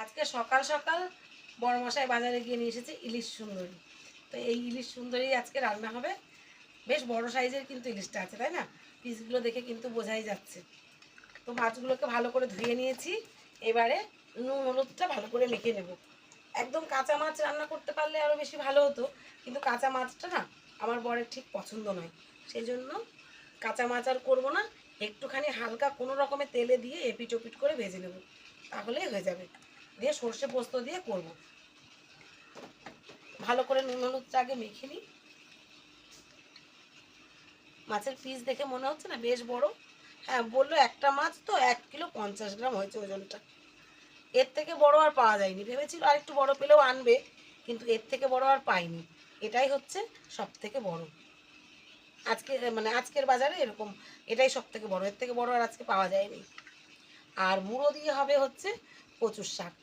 আজকে সকাল সকাল বড়মশাই বাজারে গিয়ে নিয়ে এসেছে ইলিশ সুন্দরী। তো এই ইলিশ সুন্দরী আজকে রান্না হবে। বেশ বড় সাইজের কিন্তু ইলিশটা আছে, তাই না? পিসগুলো দেখে কিন্তু বোঝাই যাচ্ছে। তো মাছগুলোকে ভালো করে ধুয়ে নিয়েছি। এবারে নুন হলুদটা ভালো করে মেখে নেব। একদম কাঁচা মাছ রান্না করতে পারলে আরও বেশি ভালো হতো, কিন্তু কাঁচা মাছটা না আমার বরের ঠিক পছন্দ নয়। সেই জন্য কাঁচা মাছ আর করবো না। একটুখানি হালকা কোনো রকমের তেলে দিয়ে এপিট ওপিট করে ভেজে নেব, তাহলেই হয়ে যাবে। দিয়ে সর্ষে পোস্ত দিয়ে করব। ভালো করে নুন হলুদটা আগে মেখে নিই। মাছের পিস দেখে মনে হচ্ছে না বেশ বড়? হ্যাঁ, বললো একটা মাছ তো 1 কিলো 50 গ্রাম হয়েছে ওজনটা। এর থেকে বড় আর পাওয়া যায়নি। ভেবেছিল আর একটু বড় পেলেও আনবে, কিন্তু এর থেকে বড় আর পাইনি। এটাই হচ্ছে সব থেকে বড় আজকে, মানে আজকের বাজারে এরকম। এটাই সব থেকে বড়, এর থেকে বড় আর আজকে পাওয়া যায়নি। আর মুড়ো দিয়ে হবে হচ্ছে কচুর শাক।